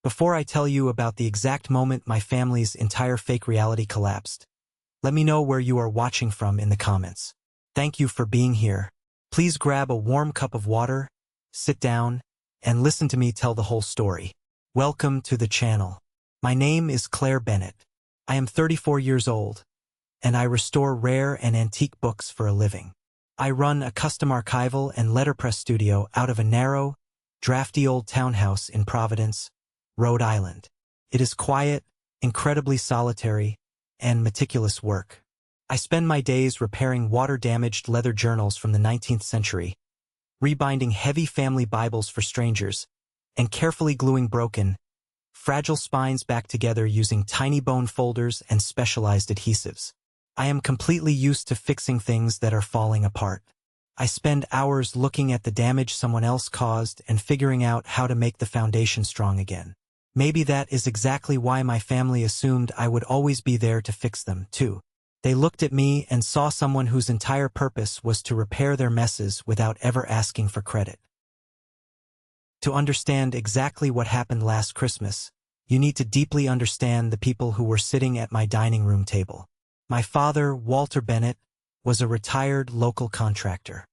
Before I tell you about the exact moment my family's entire fake reality collapsed, let me know where you are watching from in the comments. Thank you for being here. Please grab a warm cup of water, sit down, and listen to me tell the whole story. Welcome to the channel. My name is Claire Bennett. I am 34 years old, and I restore rare and antique books for a living. I run a custom archival and letterpress studio out of a narrow, drafty old townhouse in Providence, Rhode Island. It is quiet, incredibly solitary, and meticulous work. I spend my days repairing water-damaged leather journals from the 19th century, rebinding heavy family Bibles for strangers, and carefully gluing broken, fragile spines back together using tiny bone folders and specialized adhesives. I am completely used to fixing things that are falling apart. I spend hours looking at the damage someone else caused and figuring out how to make the foundation strong again. Maybe that is exactly why my family assumed I would always be there to fix them, too. They looked at me and saw someone whose entire purpose was to repair their messes without ever asking for credit. To understand exactly what happened last Christmas, you need to deeply understand the people who were sitting at my dining room table. My father, Walter Bennett, was a retired local contractor.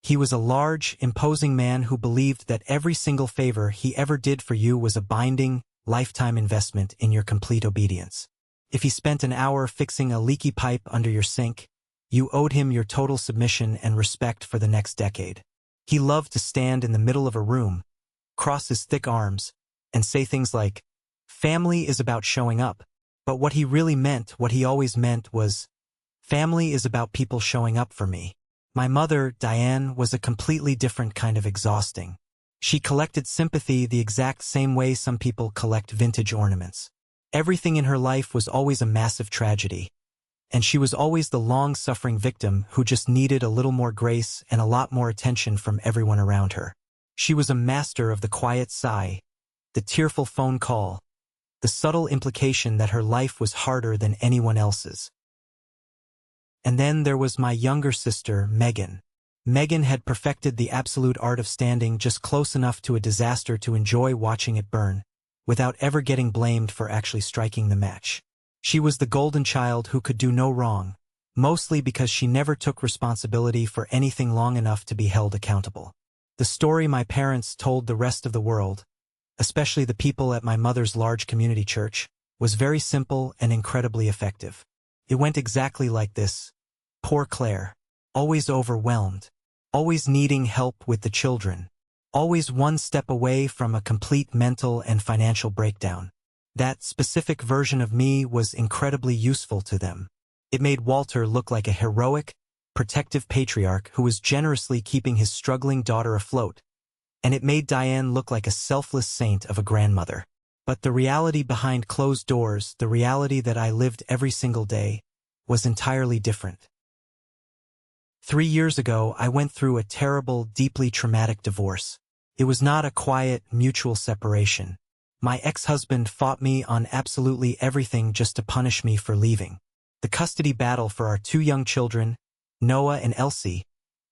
He was a large, imposing man who believed that every single favor he ever did for you was a binding, lifetime investment in your complete obedience. If he spent an hour fixing a leaky pipe under your sink, you owed him your total submission and respect for the next decade. He loved to stand in the middle of a room, cross his thick arms, and say things like, "Family is about showing up." But what he really meant, what he always meant was, "Family is about people showing up for me." My mother, Diane, was a completely different kind of exhausting. She collected sympathy the exact same way some people collect vintage ornaments. Everything in her life was always a massive tragedy, and she was always the long-suffering victim who just needed a little more grace and a lot more attention from everyone around her. She was a master of the quiet sigh, the tearful phone call, the subtle implication that her life was harder than anyone else's. And then there was my younger sister, Megan. Megan had perfected the absolute art of standing just close enough to a disaster to enjoy watching it burn, without ever getting blamed for actually striking the match. She was the golden child who could do no wrong, mostly because she never took responsibility for anything long enough to be held accountable. The story my parents told the rest of the world, especially the people at my mother's large community church, was very simple and incredibly effective. It went exactly like this. Poor Claire, always overwhelmed, always needing help with the children, always one step away from a complete mental and financial breakdown. That specific version of me was incredibly useful to them. It made Walter look like a heroic, protective patriarch who was generously keeping his struggling daughter afloat, and it made Diane look like a selfless saint of a grandmother. But the reality behind closed doors, the reality that I lived every single day, was entirely different. 3 years ago, I went through a terrible, deeply traumatic divorce. It was not a quiet, mutual separation. My ex-husband fought me on absolutely everything just to punish me for leaving. The custody battle for our 2 young children, Noah and Elsie,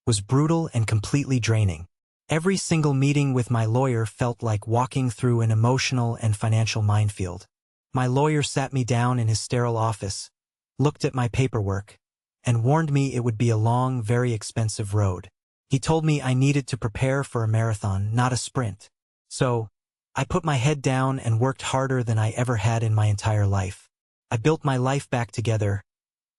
was brutal and completely draining. Every single meeting with my lawyer felt like walking through an emotional and financial minefield. My lawyer sat me down in his sterile office, looked at my paperwork, and warned me it would be a long, very expensive road. He told me I needed to prepare for a marathon, not a sprint. So, I put my head down and worked harder than I ever had in my entire life. I built my life back together,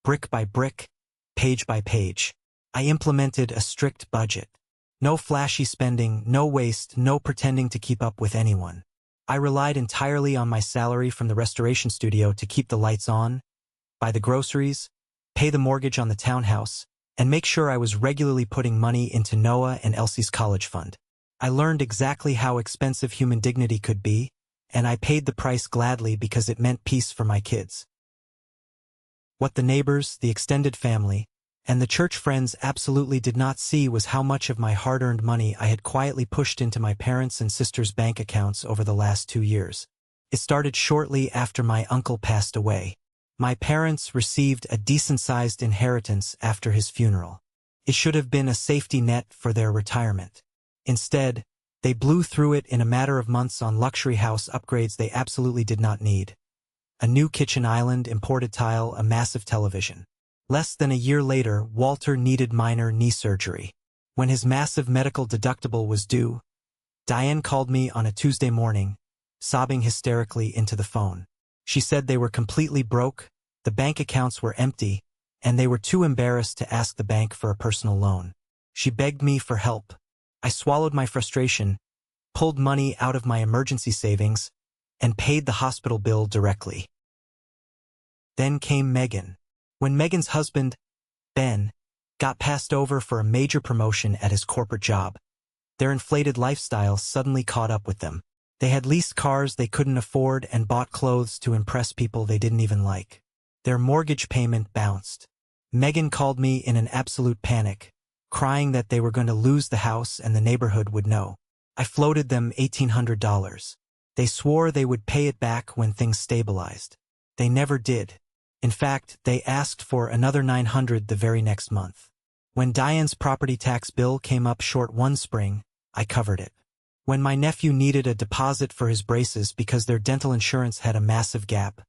brick by brick, page by page. I implemented a strict budget. No flashy spending, no waste, no pretending to keep up with anyone. I relied entirely on my salary from the restoration studio to keep the lights on, buy the groceries, pay the mortgage on the townhouse, and make sure I was regularly putting money into Noah and Elsie's college fund. I learned exactly how expensive human dignity could be, and I paid the price gladly because it meant peace for my kids. What the neighbors, the extended family, and the church friends absolutely did not see was how much of my hard-earned money I had quietly pushed into my parents' and sisters' bank accounts over the last 2 years. It started shortly after my uncle passed away. My parents received a decent-sized inheritance after his funeral. It should have been a safety net for their retirement. Instead, They blew through it in a matter of months on luxury house upgrades they absolutely did not need. A new kitchen island, imported tile, a massive television. Less than a year later, Walter needed minor knee surgery. When his massive medical deductible was due, Diane called me on a Tuesday morning, sobbing hysterically into the phone. She said they were completely broke, the bank accounts were empty, and they were too embarrassed to ask the bank for a personal loan. She begged me for help. I swallowed my frustration, pulled money out of my emergency savings, and paid the hospital bill directly. Then came Megan. When Megan's husband, Ben, got passed over for a major promotion at his corporate job, their inflated lifestyle suddenly caught up with them. They had leased cars they couldn't afford and bought clothes to impress people they didn't even like. Their mortgage payment bounced. Megan called me in an absolute panic, crying that they were going to lose the house and the neighborhood would know. I floated them $1,800. They swore they would pay it back when things stabilized. They never did. In fact, they asked for another $900 the very next month. When Diane's property tax bill came up short one spring, I covered it. When my nephew needed a deposit for his braces because their dental insurance had a massive gap,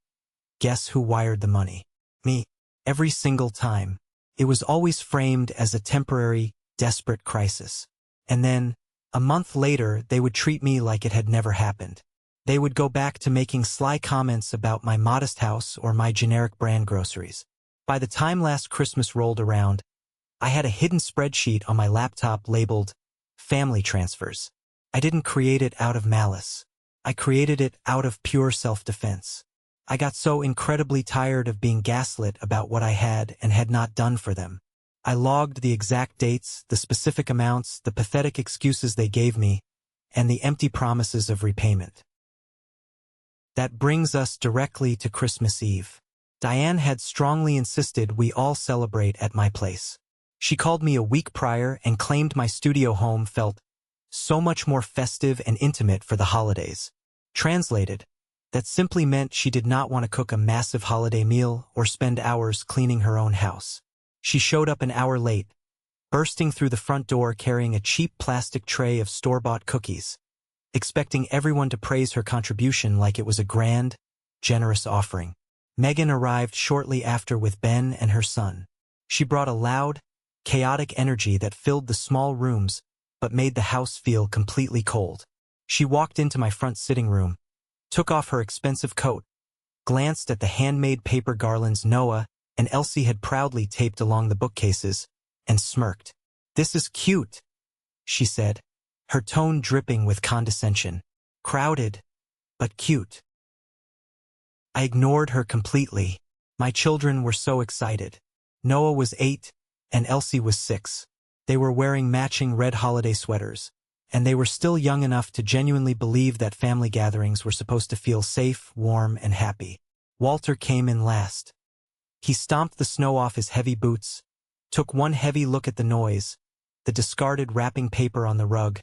guess who wired the money? Me. Every single time. It was always framed as a temporary, desperate crisis. And then, a month later, they would treat me like it had never happened. They would go back to making sly comments about my modest house or my generic brand groceries. By the time last Christmas rolled around, I had a hidden spreadsheet on my laptop labeled Family Transfers. I didn't create it out of malice. I created it out of pure self-defense. I got so incredibly tired of being gaslit about what I had and had not done for them. I logged the exact dates, the specific amounts, the pathetic excuses they gave me, and the empty promises of repayment. That brings us directly to Christmas Eve. Diane had strongly insisted we all celebrate at my place. She called me a week prior and claimed my studio home felt so much more festive and intimate for the holidays. Translated, that simply meant she did not want to cook a massive holiday meal or spend hours cleaning her own house. She showed up an hour late, bursting through the front door carrying a cheap plastic tray of store-bought cookies, expecting everyone to praise her contribution like it was a grand, generous offering. Megan arrived shortly after with Ben and her son. She brought a loud, chaotic energy that filled the small rooms but made the house feel completely cold. She walked into my front sitting room, took off her expensive coat, glanced at the handmade paper garlands Noah and Elsie had proudly taped along the bookcases, and smirked. "This is cute," she said, her tone dripping with condescension. "Crowded, but cute." I ignored her completely. My children were so excited. Noah was 8, and Elsie was 6. They were wearing matching red holiday sweaters, and they were still young enough to genuinely believe that family gatherings were supposed to feel safe, warm, and happy. Walter came in last. He stomped the snow off his heavy boots, took one heavy look at the noise, the discarded wrapping paper on the rug,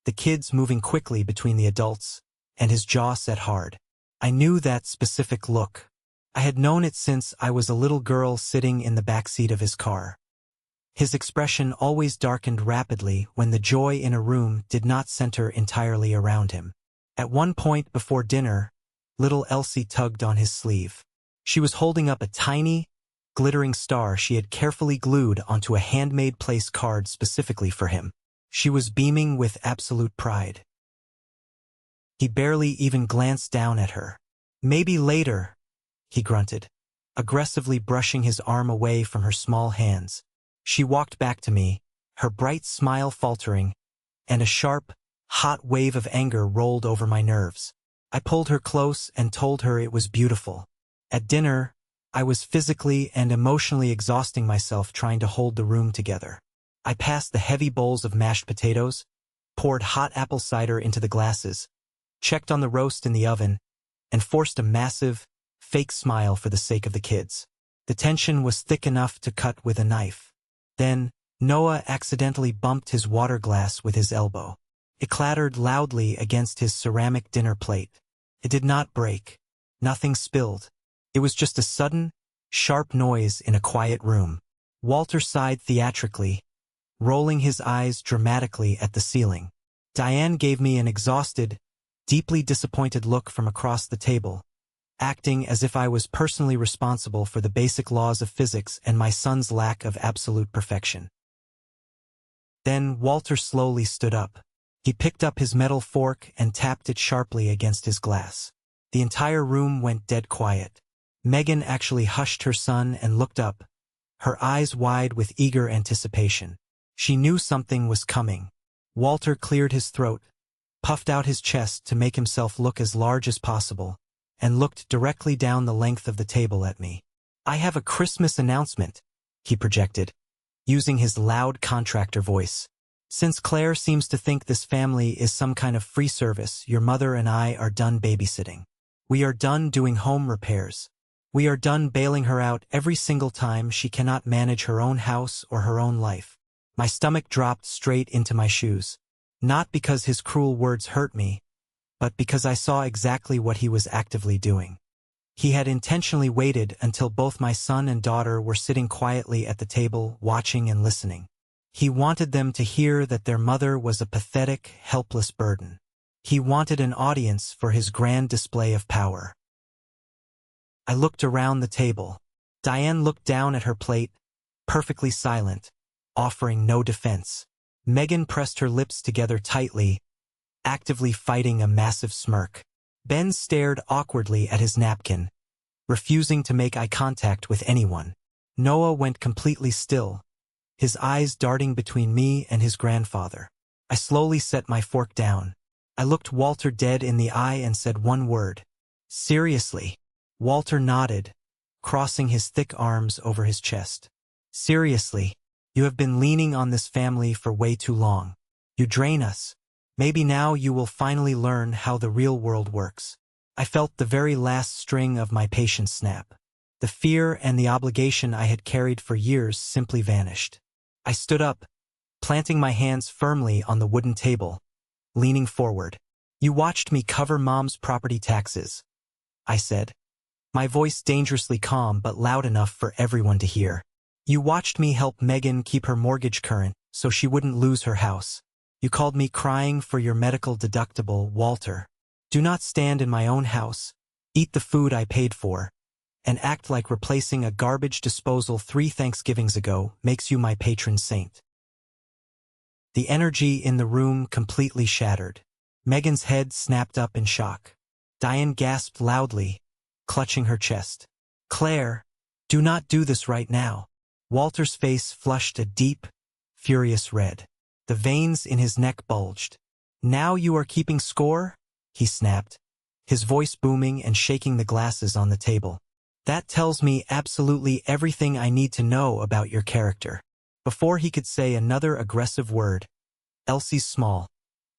the kids moving quickly between the adults, and his jaw set hard. I knew that specific look. I had known it since I was a little girl sitting in the backseat of his car. His expression always darkened rapidly when the joy in a room did not center entirely around him. At one point before dinner, little Elsie tugged on his sleeve. She was holding up a tiny, glittering star she had carefully glued onto a handmade place card specifically for him. She was beaming with absolute pride. He barely even glanced down at her. "Maybe later," he grunted, aggressively brushing his arm away from her small hands. She walked back to me, her bright smile faltering, and a sharp, hot wave of anger rolled over my nerves. I pulled her close and told her it was beautiful. At dinner, I was physically and emotionally exhausting myself trying to hold the room together. I passed the heavy bowls of mashed potatoes, poured hot apple cider into the glasses, checked on the roast in the oven, and forced a massive, fake smile for the sake of the kids. The tension was thick enough to cut with a knife. Then, Noah accidentally bumped his water glass with his elbow. It clattered loudly against his ceramic dinner plate. It did not break. Nothing spilled. It was just a sudden, sharp noise in a quiet room. Walter sighed theatrically, rolling his eyes dramatically at the ceiling. Diane gave me an exhausted, deeply disappointed look from across the table, acting as if I was personally responsible for the basic laws of physics and my son's lack of absolute perfection. Then Walter slowly stood up. He picked up his metal fork and tapped it sharply against his glass. The entire room went dead quiet. Megan actually hushed her son and looked up, her eyes wide with eager anticipation. She knew something was coming. Walter cleared his throat, puffed out his chest to make himself look as large as possible, and looked directly down the length of the table at me. "I have a Christmas announcement," he projected, using his loud contractor voice. "Since Claire seems to think this family is some kind of free service, your mother and I are done babysitting. We are done doing home repairs. We are done bailing her out every single time she cannot manage her own house or her own life." My stomach dropped straight into my shoes. Not because his cruel words hurt me, but because I saw exactly what he was actively doing. He had intentionally waited until both my son and daughter were sitting quietly at the table, watching and listening. He wanted them to hear that their mother was a pathetic, helpless burden. He wanted an audience for his grand display of power. I looked around the table. Diane looked down at her plate, perfectly silent, offering no defense. Megan pressed her lips together tightly, actively fighting a massive smirk. Ben stared awkwardly at his napkin, refusing to make eye contact with anyone. Noah went completely still, his eyes darting between me and his grandfather. I slowly set my fork down. I looked Walter dead in the eye and said one word: "Seriously?" Walter nodded, crossing his thick arms over his chest. "Seriously, you have been leaning on this family for way too long. You drain us. Maybe now you will finally learn how the real world works." I felt the very last string of my patience snap. The fear and the obligation I had carried for years simply vanished. I stood up, planting my hands firmly on the wooden table, leaning forward. "You watched me cover Mom's property taxes," I said, my voice dangerously calm but loud enough for everyone to hear. "You watched me help Megan keep her mortgage current so she wouldn't lose her house. You called me crying for your medical deductible, Walter. Do not stand in my own house, eat the food I paid for, and act like replacing a garbage disposal 3 Thanksgivings ago makes you my patron saint." The energy in the room completely shattered. Megan's head snapped up in shock. Diane gasped loudly, clutching her chest. "Claire, do not do this right now." Walter's face flushed a deep, furious red. The veins in his neck bulged. "Now you are keeping score?" he snapped, his voice booming and shaking the glasses on the table. "That tells me absolutely everything I need to know about your character." Before he could say another aggressive word, Elsie's small,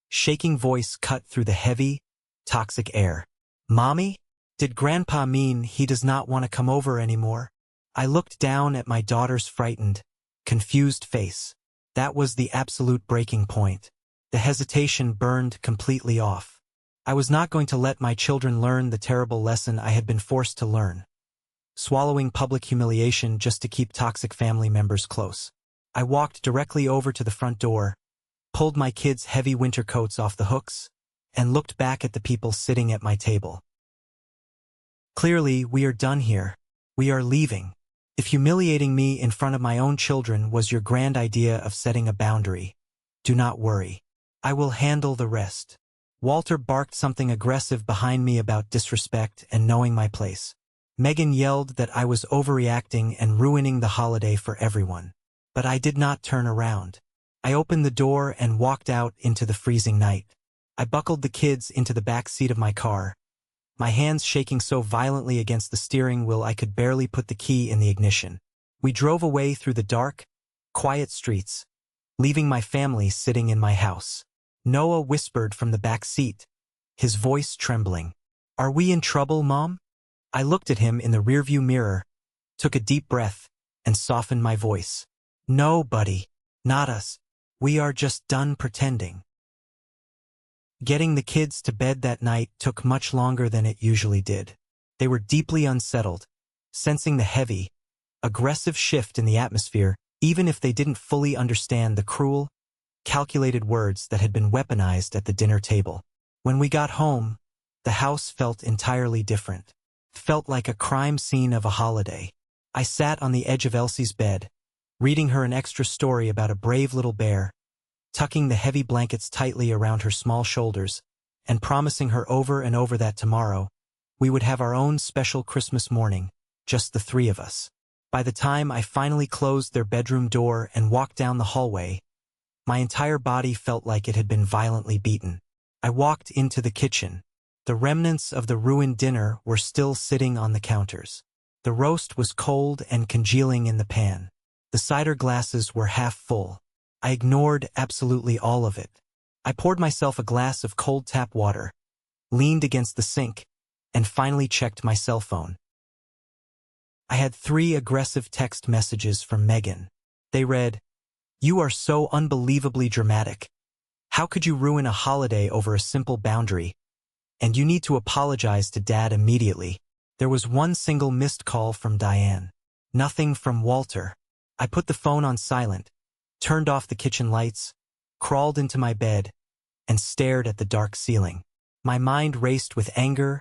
shaking voice cut through the heavy, toxic air. "Mommy? Did Grandpa mean he does not want to come over anymore?" I looked down at my daughter's frightened, confused face. That was the absolute breaking point. The hesitation burned completely off. I was not going to let my children learn the terrible lesson I had been forced to learn. Swallowing public humiliation just to keep toxic family members close. I walked directly over to the front door, pulled my kids' heavy winter coats off the hooks, and looked back at the people sitting at my table. "Clearly, we are done here. We are leaving. If humiliating me in front of my own children was your grand idea of setting a boundary, do not worry. I will handle the rest." Walter barked something aggressive behind me about disrespect and knowing my place. Megan yelled that I was overreacting and ruining the holiday for everyone. But I did not turn around. I opened the door and walked out into the freezing night. I buckled the kids into the back seat of my car, my hands shaking so violently against the steering wheel I could barely put the key in the ignition. We drove away through the dark, quiet streets, leaving my family sitting in my house. Noah whispered from the back seat, his voice trembling. "Are we in trouble, Mom?" I looked at him in the rearview mirror, took a deep breath, and softened my voice. "No, buddy, not us. We are just done pretending." Getting the kids to bed that night took much longer than it usually did. They were deeply unsettled, sensing the heavy, aggressive shift in the atmosphere, even if they didn't fully understand the cruel, calculated words that had been weaponized at the dinner table. When we got home, the house felt entirely different. It felt like a crime scene of a holiday. I sat on the edge of Elsie's bed, reading her an extra story about a brave little bear, tucking the heavy blankets tightly around her small shoulders, and promising her over and over that tomorrow, we would have our own special Christmas morning, just the three of us. By the time I finally closed their bedroom door and walked down the hallway, my entire body felt like it had been violently beaten. I walked into the kitchen. The remnants of the ruined dinner were still sitting on the counters. The roast was cold and congealing in the pan. The cider glasses were half full. I ignored absolutely all of it. I poured myself a glass of cold tap water, leaned against the sink, and finally checked my cell phone. I had 3 aggressive text messages from Megan. They read, "You are so unbelievably dramatic. How could you ruin a holiday over a simple boundary? And you need to apologize to Dad immediately." There was one single missed call from Diane. Nothing from Walter. I put the phone on silent, turned off the kitchen lights, crawled into my bed, and stared at the dark ceiling. My mind raced with anger,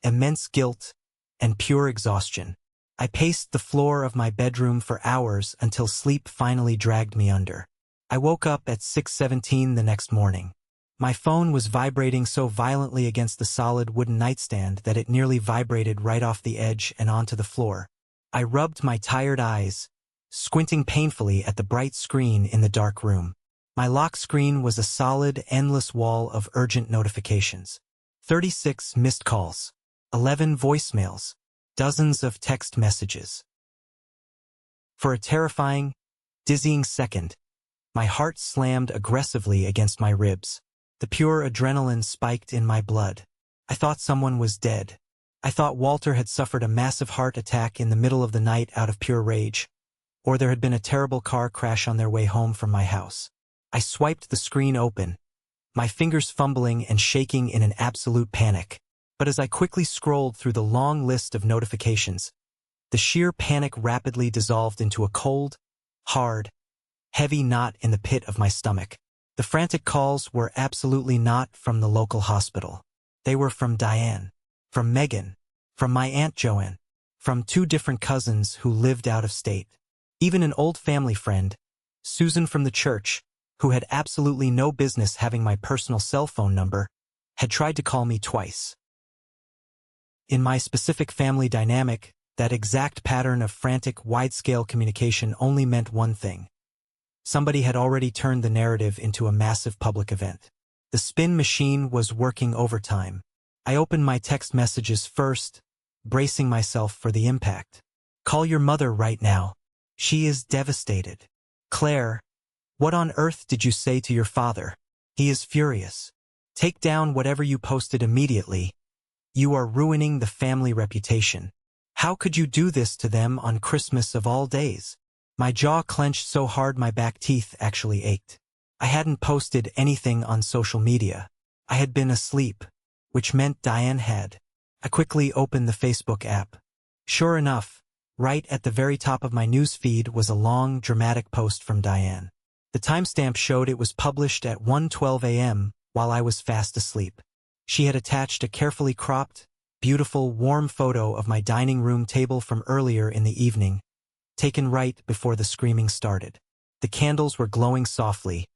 immense guilt, and pure exhaustion. I paced the floor of my bedroom for hours until sleep finally dragged me under. I woke up at 6:17 the next morning. My phone was vibrating so violently against the solid wooden nightstand that it nearly vibrated right off the edge and onto the floor. I rubbed my tired eyes, squinting painfully at the bright screen in the dark room. My lock screen was a solid, endless wall of urgent notifications. 36 missed calls, 11 voicemails, dozens of text messages. For a terrifying, dizzying second, my heart slammed aggressively against my ribs. The pure adrenaline spiked in my blood. I thought someone was dead. I thought Walter had suffered a massive heart attack in the middle of the night out of pure rage, or there had been a terrible car crash on their way home from my house. I swiped the screen open, my fingers fumbling and shaking in an absolute panic. But as I quickly scrolled through the long list of notifications, the sheer panic rapidly dissolved into a cold, hard, heavy knot in the pit of my stomach. The frantic calls were absolutely not from the local hospital. They were from Diane, from Megan, from my Aunt Joanne, from 2 different cousins who lived out of state. Even an old family friend, Susan from the church, who had absolutely no business having my personal cell phone number, had tried to call me twice. In my specific family dynamic, that exact pattern of frantic, wide-scale communication only meant one thing. Somebody had already turned the narrative into a massive public event. The spin machine was working overtime. I opened my text messages first, bracing myself for the impact. "Call your mother right now. She is devastated. Claire, what on earth did you say to your father? He is furious. Take down whatever you posted immediately. You are ruining the family reputation. How could you do this to them on Christmas of all days?" My jaw clenched so hard my back teeth actually ached. I hadn't posted anything on social media. I had been asleep, which meant Diane had. I quickly opened the Facebook app. Sure enough, right at the very top of my news feed was a long, dramatic post from Diane. The timestamp showed it was published at 1:12 a.m. while I was fast asleep. She had attached a carefully cropped, beautiful, warm photo of my dining room table from earlier in the evening, taken right before the screaming started. The candles were glowing softly,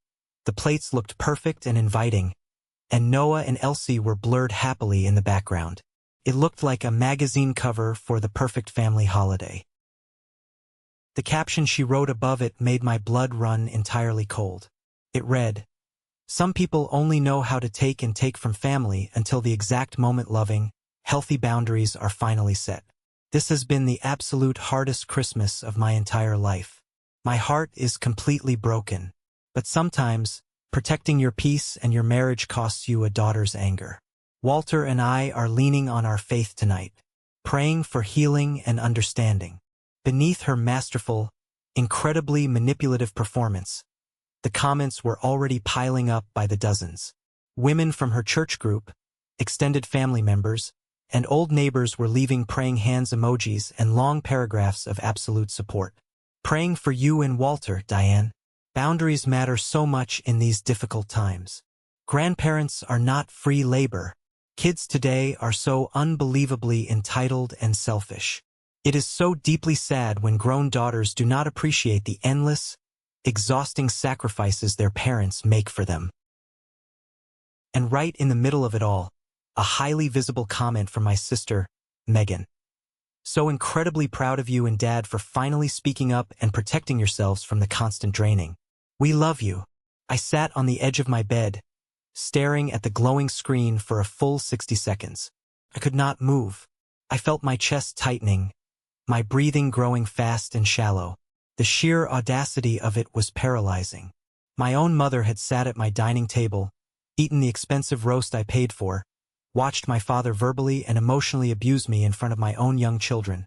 the plates looked perfect and inviting, and Noah and Elsie were blurred happily in the background. It looked like a magazine cover for the perfect family holiday. The caption she wrote above it made my blood run entirely cold. It read, "Some people only know how to take and take from family until the exact moment loving, healthy boundaries are finally set. This has been the absolute hardest Christmas of my entire life. My heart is completely broken. But sometimes, protecting your peace and your marriage costs you a daughter's anger. Walter and I are leaning on our faith tonight, praying for healing and understanding." Beneath her masterful, incredibly manipulative performance, the comments were already piling up by the dozens. Women from her church group, extended family members, and old neighbors were leaving praying hands emojis and long paragraphs of absolute support. "Praying for you and Walter, Diane. Boundaries matter so much in these difficult times. Grandparents are not free labor. Kids today are so unbelievably entitled and selfish. It is so deeply sad when grown daughters do not appreciate the endless, exhausting sacrifices their parents make for them. And right in the middle of it all, a highly visible comment from my sister, Megan. So incredibly proud of you and Dad for finally speaking up and protecting yourselves from the constant draining. We love you. I sat on the edge of my bed, staring at the glowing screen for a full 60 seconds. I could not move. I felt my chest tightening, my breathing growing fast and shallow. The sheer audacity of it was paralyzing. My own mother had sat at my dining table, eaten the expensive roast I paid for, watched my father verbally and emotionally abuse me in front of my own young children,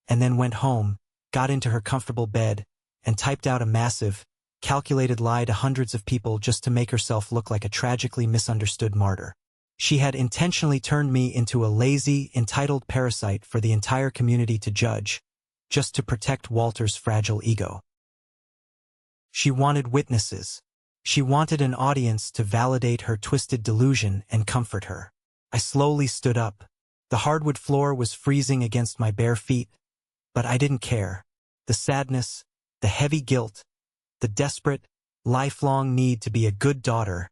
and then went home, got into her comfortable bed, and typed out a massive, calculated lie to hundreds of people just to make herself look like a tragically misunderstood martyr. She had intentionally turned me into a lazy, entitled parasite for the entire community to judge, just to protect Walter's fragile ego. She wanted witnesses. She wanted an audience to validate her twisted delusion and comfort her. I slowly stood up. The hardwood floor was freezing against my bare feet, but I didn't care. The sadness, the heavy guilt, the desperate, lifelong need to be a good daughter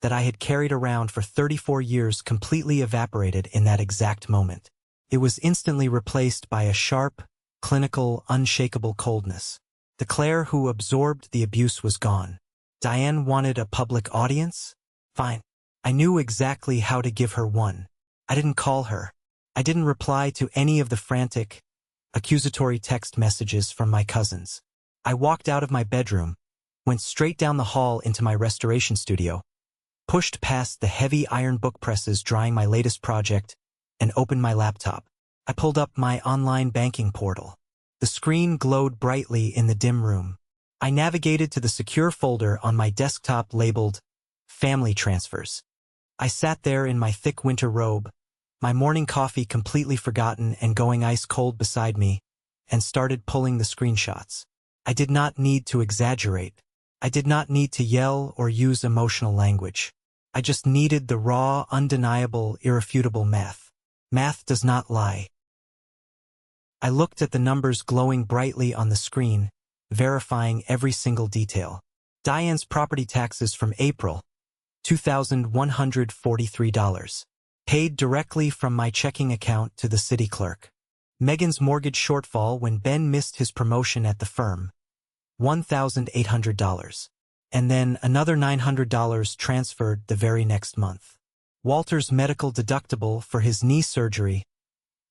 that I had carried around for 34 years completely evaporated in that exact moment. It was instantly replaced by a sharp, clinical, unshakable coldness. The Claire who absorbed the abuse was gone. Diane wanted a public audience? Fine. I knew exactly how to give her one. I didn't call her. I didn't reply to any of the frantic, accusatory text messages from my cousins. I walked out of my bedroom, went straight down the hall into my restoration studio, pushed past the heavy iron book presses drying my latest project, and opened my laptop. I pulled up my online banking portal. The screen glowed brightly in the dim room. I navigated to the secure folder on my desktop labeled Family Transfers. I sat there in my thick winter robe, my morning coffee completely forgotten and going ice cold beside me, and started pulling the screenshots. I did not need to exaggerate. I did not need to yell or use emotional language. I just needed the raw, undeniable, irrefutable math. Math does not lie. I looked at the numbers glowing brightly on the screen, verifying every single detail. Diane's property taxes from April, $2,143. Paid directly from my checking account to the city clerk. Megan's mortgage shortfall when Ben missed his promotion at the firm, $1,800. And then another $900 transferred the very next month. Walter's medical deductible for his knee surgery,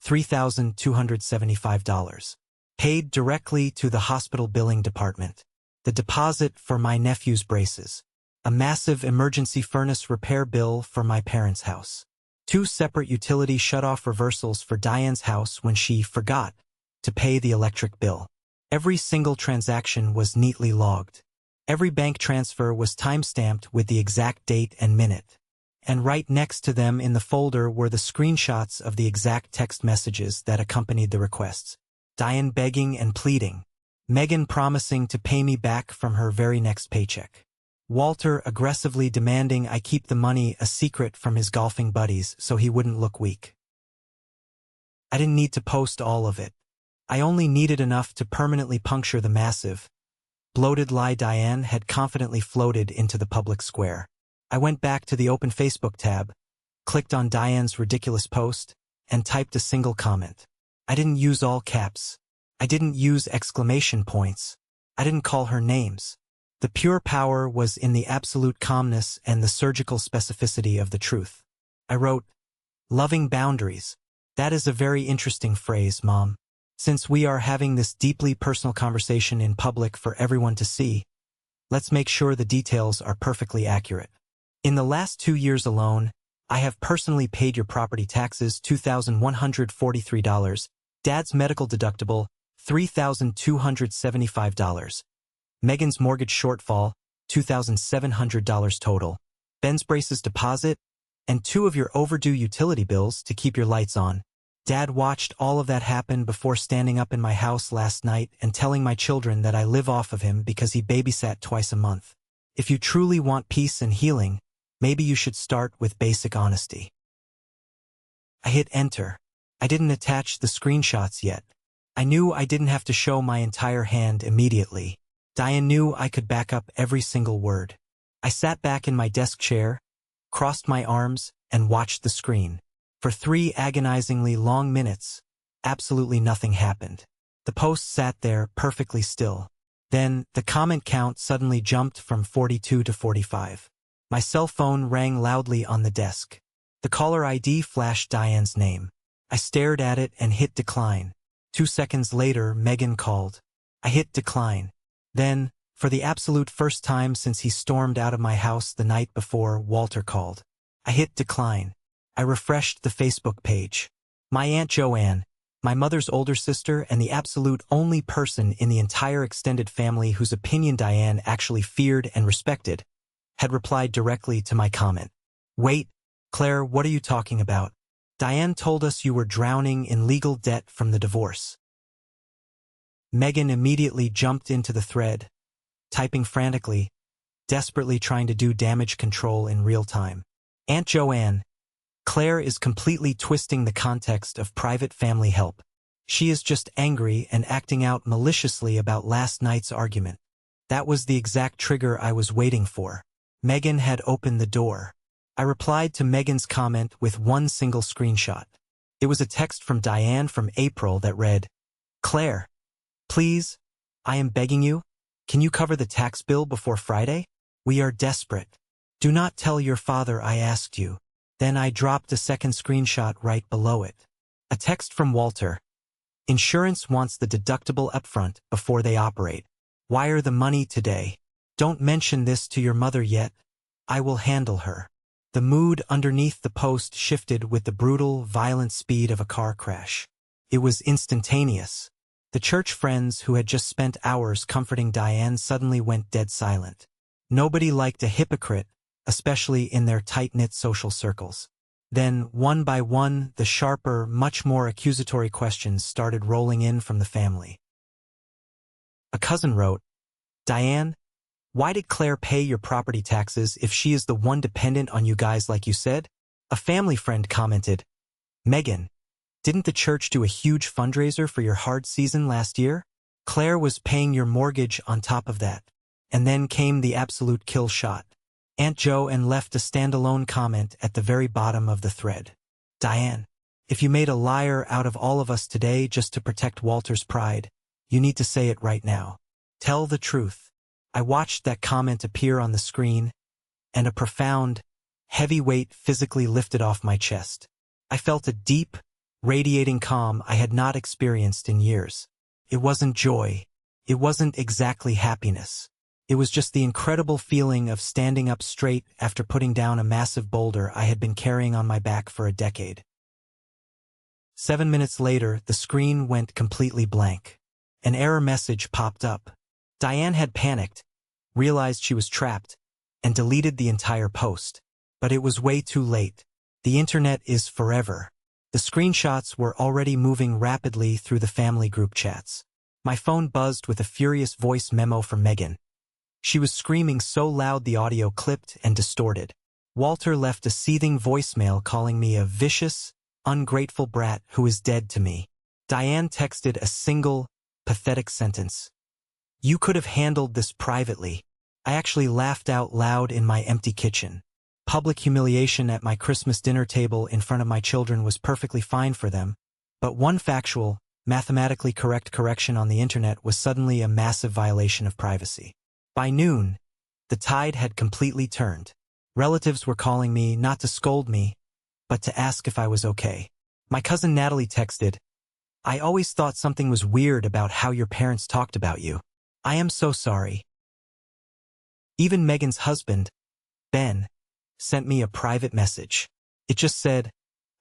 $3,275. Paid directly to the hospital billing department. The deposit for my nephew's braces. A massive emergency furnace repair bill for my parents' house. 2 separate utility shut-off reversals for Diane's house when she forgot to pay the electric bill. Every single transaction was neatly logged. Every bank transfer was time-stamped with the exact date and minute. And right next to them in the folder were the screenshots of the exact text messages that accompanied the requests. Diane begging and pleading. Megan promising to pay me back from her very next paycheck. Walter aggressively demanding I keep the money a secret from his golfing buddies so he wouldn't look weak. I didn't need to post all of it. I only needed enough to permanently puncture the massive, bloated lie Diane had confidently floated into the public square. I went back to the open Facebook tab, clicked on Diane's ridiculous post, and typed a single comment. I didn't use all caps. I didn't use exclamation points. I didn't call her names. The pure power was in the absolute calmness and the surgical specificity of the truth. I wrote, "Loving boundaries. That is a very interesting phrase, Mom. Since we are having this deeply personal conversation in public for everyone to see, let's make sure the details are perfectly accurate. In the last 2 years alone, I have personally paid your property taxes $2,143, Dad's medical deductible, $3,275, Megan's mortgage shortfall, $2,700 total, Ben's braces deposit, and 2 of your overdue utility bills to keep your lights on. Dad watched all of that happen before standing up in my house last night and telling my children that I live off of him because he babysat twice a month. If you truly want peace and healing, maybe you should start with basic honesty. I hit enter. I didn't attach the screenshots yet. I knew I didn't have to show my entire hand immediately. Diane knew I could back up every single word. I sat back in my desk chair, crossed my arms, and watched the screen. For 3 agonizingly long minutes, absolutely nothing happened. The post sat there perfectly still. Then, the comment count suddenly jumped from 42 to 45. My cell phone rang loudly on the desk. The caller ID flashed Diane's name. I stared at it and hit decline. 2 seconds later, Megan called. I hit decline. Then, for the absolute first time since he stormed out of my house the night before, Walter called. I hit decline. I refreshed the Facebook page. My Aunt Joanne, my mother's older sister and the absolute only person in the entire extended family whose opinion Diane actually feared and respected, had replied directly to my comment. Wait, Claire, what are you talking about? Diane told us you were drowning in legal debt from the divorce. Megan immediately jumped into the thread, typing frantically, desperately trying to do damage control in real time. Aunt Joanne, Claire is completely twisting the context of private family help. She is just angry and acting out maliciously about last night's argument. That was the exact trigger I was waiting for. Megan had opened the door. I replied to Megan's comment with one single screenshot. It was a text from Diane from April that read, Claire, please, I am begging you, can you cover the tax bill before Friday? We are desperate. Do not tell your father I asked you. Then I dropped a second screenshot right below it. A text from Walter. Insurance wants the deductible upfront before they operate. Wire the money today. Don't mention this to your mother yet. I will handle her. The mood underneath the post shifted with the brutal, violent speed of a car crash. It was instantaneous. The church friends who had just spent hours comforting Diane suddenly went dead silent. Nobody liked a hypocrite, especially in their tight-knit social circles. Then, one by one, the sharper, much more accusatory questions started rolling in from the family. A cousin wrote, Diane, why did Claire pay your property taxes if she is the one dependent on you guys like you said? A family friend commented, Megan, didn't the church do a huge fundraiser for your hard season last year? Claire was paying your mortgage on top of that. And then came the absolute kill shot. Aunt Joanne left a standalone comment at the very bottom of the thread. Diane, if you made a liar out of all of us today just to protect Walter's pride, you need to say it right now. Tell the truth. I watched that comment appear on the screen, and a profound, heavy weight physically lifted off my chest. I felt a deep, radiating calm I had not experienced in years. It wasn't joy. It wasn't exactly happiness. It was just the incredible feeling of standing up straight after putting down a massive boulder I had been carrying on my back for a decade. 7 minutes later, the screen went completely blank. An error message popped up. Diane had panicked, realized she was trapped, and deleted the entire post. But it was way too late. The internet is forever. The screenshots were already moving rapidly through the family group chats. My phone buzzed with a furious voice memo from Megan. She was screaming so loud the audio clipped and distorted. Walter left a seething voicemail calling me a vicious, ungrateful brat who is dead to me. Diane texted a single, pathetic sentence. You could have handled this privately. I actually laughed out loud in my empty kitchen. Public humiliation at my Christmas dinner table in front of my children was perfectly fine for them, but one factual, mathematically correct correction on the internet was suddenly a massive violation of privacy. By noon, the tide had completely turned. Relatives were calling me not to scold me, but to ask if I was okay. My cousin Natalie texted, I always thought something was weird about how your parents talked about you. I am so sorry. Even Megan's husband, Ben, sent me a private message. It just said,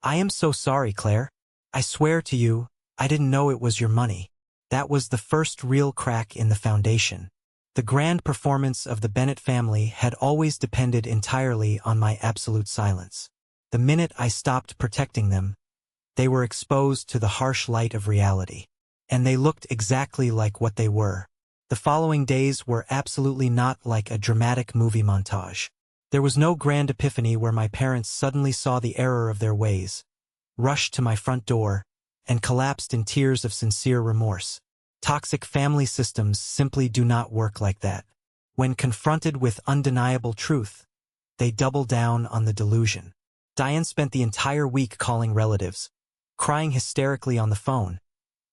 I am so sorry, Claire. I swear to you, I didn't know it was your money. That was the first real crack in the foundation. The grand performance of the Bennett family had always depended entirely on my absolute silence. The minute I stopped protecting them, They were exposed to the harsh light of reality. And they looked exactly like what they were. The following days were absolutely not like a dramatic movie montage. There was no grand epiphany where my parents suddenly saw the error of their ways, rushed to my front door, and collapsed in tears of sincere remorse. Toxic family systems simply do not work like that. When confronted with undeniable truth, they double down on the delusion. Diane spent the entire week calling relatives, crying hysterically on the phone,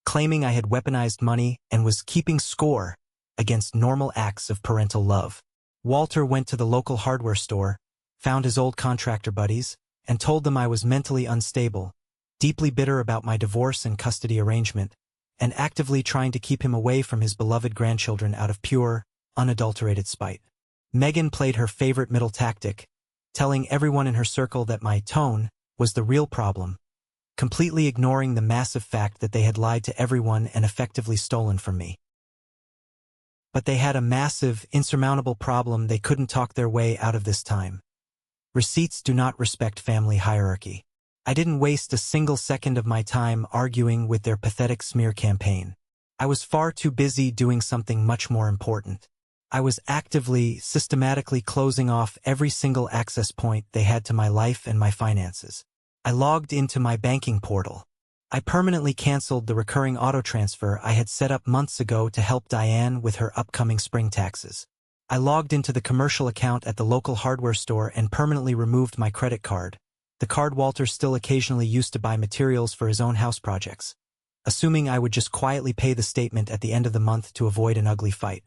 claiming I had weaponized money and was keeping score against normal acts of parental love. Walter went to the local hardware store, found his old contractor buddies, and told them I was mentally unstable, deeply bitter about my divorce and custody arrangement, and actively trying to keep him away from his beloved grandchildren out of pure, unadulterated spite. Megan played her favorite middle tactic, telling everyone in her circle that my tone was the real problem, completely ignoring the massive fact that they had lied to everyone and effectively stolen from me. But they had a massive, insurmountable problem. They couldn't talk their way out of this time. Receipts do not respect family hierarchy. I didn't waste a single second of my time arguing with their pathetic smear campaign. I was far too busy doing something much more important. I was actively, systematically closing off every single access point they had to my life and my finances. I logged into my banking portal. I permanently canceled the recurring auto transfer I had set up months ago to help Diane with her upcoming spring taxes. I logged into the commercial account at the local hardware store and permanently removed my credit card, the card Walter still occasionally used to buy materials for his own house projects, assuming I would just quietly pay the statement at the end of the month to avoid an ugly fight.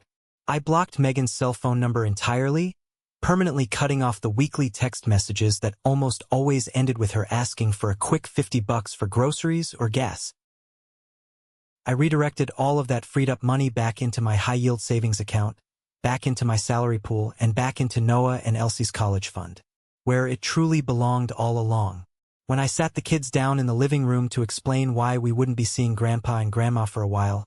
I blocked Megan's cell phone number entirely, permanently cutting off the weekly text messages that almost always ended with her asking for a quick $50 for groceries or gas. I redirected all of that freed-up money back into my high-yield savings account, back into my salary pool, and back into Noah and Elsie's college fund, where it truly belonged all along. When I sat the kids down in the living room to explain why we wouldn't be seeing Grandpa and Grandma for a while,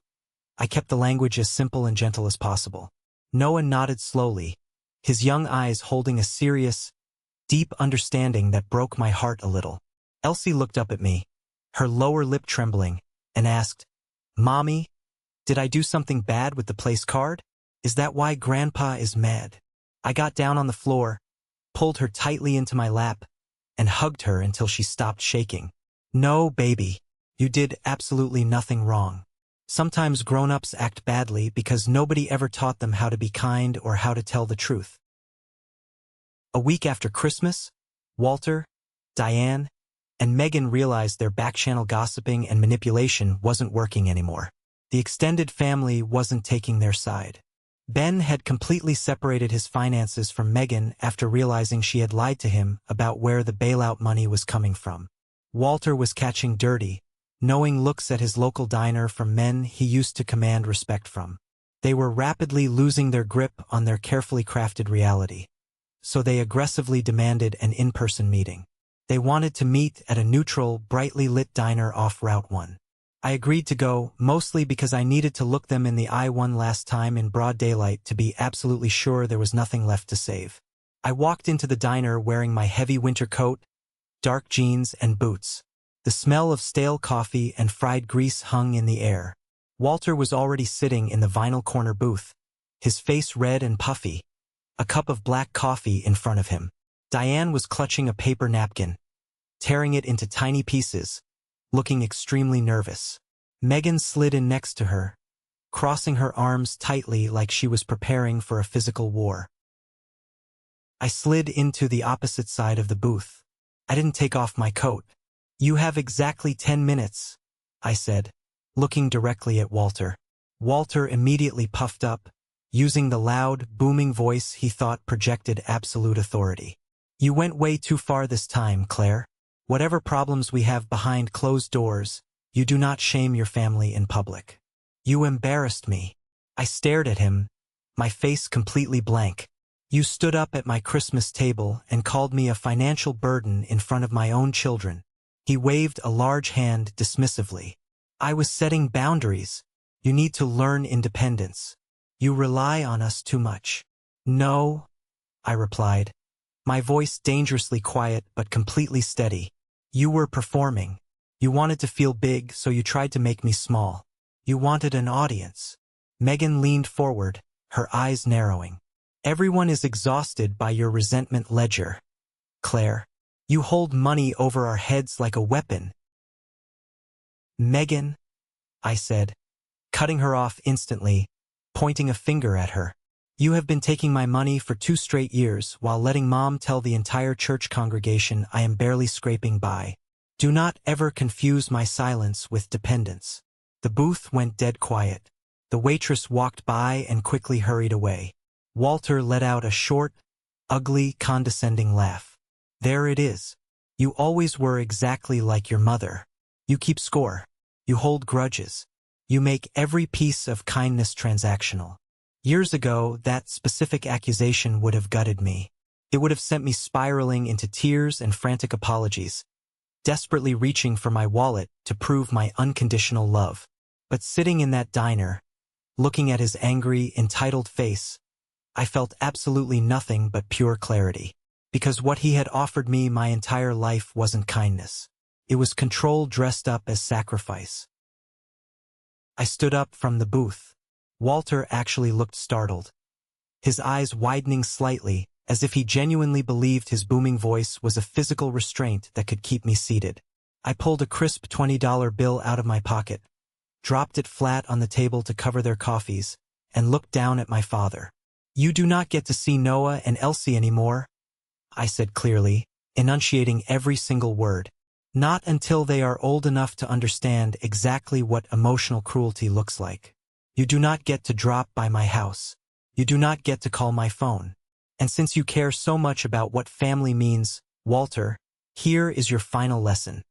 I kept the language as simple and gentle as possible. Noah nodded slowly, his young eyes holding a serious, deep understanding that broke my heart a little. Elsie looked up at me, her lower lip trembling, and asked, "Mommy, did I do something bad with the place card? Is that why Grandpa is mad?" I got down on the floor, pulled her tightly into my lap, and hugged her until she stopped shaking. "No, baby, you did absolutely nothing wrong. Sometimes grown-ups act badly because nobody ever taught them how to be kind or how to tell the truth." A week after Christmas, Walter, Diane, and Megan realized their back-channel gossiping and manipulation wasn't working anymore. The extended family wasn't taking their side. Ben had completely separated his finances from Megan after realizing she had lied to him about where the bailout money was coming from. Walter was catching dirty, knowing looks at his local diner from men he used to command respect from. They were rapidly losing their grip on their carefully crafted reality. So they aggressively demanded an in-person meeting. They wanted to meet at a neutral, brightly lit diner off Route 1. I agreed to go, mostly because I needed to look them in the eye one last time in broad daylight to be absolutely sure there was nothing left to save. I walked into the diner wearing my heavy winter coat, dark jeans, and boots. The smell of stale coffee and fried grease hung in the air. Walter was already sitting in the vinyl corner booth, his face red and puffy, a cup of black coffee in front of him. Diane was clutching a paper napkin, tearing it into tiny pieces, looking extremely nervous. Megan slid in next to her, crossing her arms tightly like she was preparing for a physical war. I slid into the opposite side of the booth. I didn't take off my coat. "You have exactly 10 minutes, I said, looking directly at Walter. Walter immediately puffed up, using the loud, booming voice he thought projected absolute authority. "You went way too far this time, Claire. Whatever problems we have behind closed doors, you do not shame your family in public. You embarrassed me." I stared at him, my face completely blank. "You stood up at my Christmas table and called me a financial burden in front of my own children." He waved a large hand dismissively. "I was setting boundaries. You need to learn independence. You rely on us too much." "No," I replied, my voice dangerously quiet but completely steady. "You were performing. You wanted to feel big, so you tried to make me small. You wanted an audience. Megan leaned forward, her eyes narrowing. Everyone is exhausted by your resentment ledger, Claire. You hold money over our heads like a weapon. Megan, I said, cutting her off instantly, pointing a finger at her. You have been taking my money for 2 straight years while letting Mom tell the entire church congregation I am barely scraping by. Do not ever confuse my silence with dependence. The booth went dead quiet. The waitress walked by and quickly hurried away. Walter let out a short, ugly, condescending laugh. There it is. You always were exactly like your mother. You keep score. You hold grudges. You make every piece of kindness transactional. Years ago, that specific accusation would have gutted me. It would have sent me spiraling into tears and frantic apologies, desperately reaching for my wallet to prove my unconditional love. But sitting in that diner, looking at his angry, entitled face, I felt absolutely nothing but pure clarity. Because what he had offered me my entire life wasn't kindness. It was control dressed up as sacrifice. I stood up from the booth. Walter actually looked startled, his eyes widening slightly, as if he genuinely believed his booming voice was a physical restraint that could keep me seated. I pulled a crisp $20 bill out of my pocket, dropped it flat on the table to cover their coffees, and looked down at my father. You do not get to see Noah and Elsie anymore, I said clearly, enunciating every single word. Not until they are old enough to understand exactly what emotional cruelty looks like. You do not get to drop by my house. You do not get to call my phone. And since you care so much about what family means, Walter, here is your final lesson.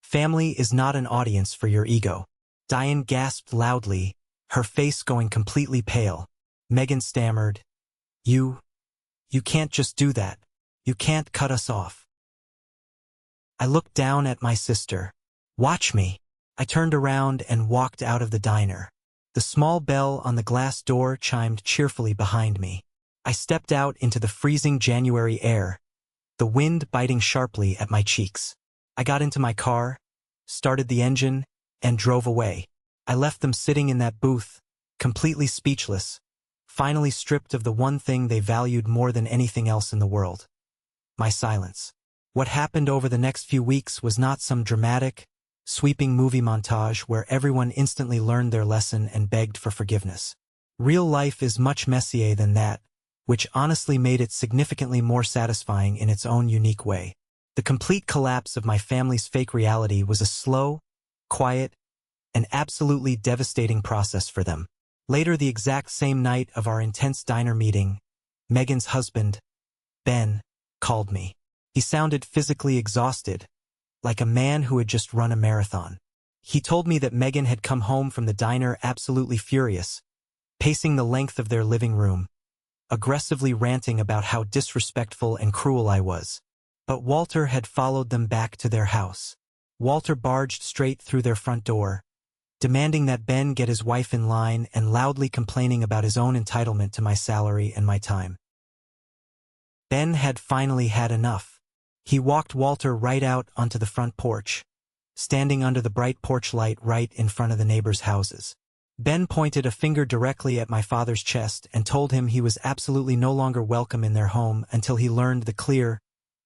Family is not an audience for your ego. Diane gasped loudly, her face going completely pale. Megan stammered, You can't just do that. You can't cut us off. I looked down at my sister. Watch me. I turned around and walked out of the diner. The small bell on the glass door chimed cheerfully behind me. I stepped out into the freezing January air, the wind biting sharply at my cheeks. I got into my car, started the engine, and drove away. I left them sitting in that booth, completely speechless, finally stripped of the one thing they valued more than anything else in the world. My silence. What happened over the next few weeks was not some dramatic, sweeping movie montage where everyone instantly learned their lesson and begged for forgiveness. Real life is much messier than that, which honestly made it significantly more satisfying in its own unique way. The complete collapse of my family's fake reality was a slow, quiet, and absolutely devastating process for them. Later, the exact same night of our intense diner meeting, Megan's husband, Ben, called me. He sounded physically exhausted, like a man who had just run a marathon. He told me that Megan had come home from the diner absolutely furious, pacing the length of their living room, aggressively ranting about how disrespectful and cruel I was. But Walter had followed them back to their house. Walter barged straight through their front door, demanding that Ben get his wife in line and loudly complaining about his own entitlement to my salary and my time. Ben had finally had enough. He walked Walter right out onto the front porch, standing under the bright porch light right in front of the neighbors' houses. Ben pointed a finger directly at my father's chest and told him he was absolutely no longer welcome in their home until he learned the clear,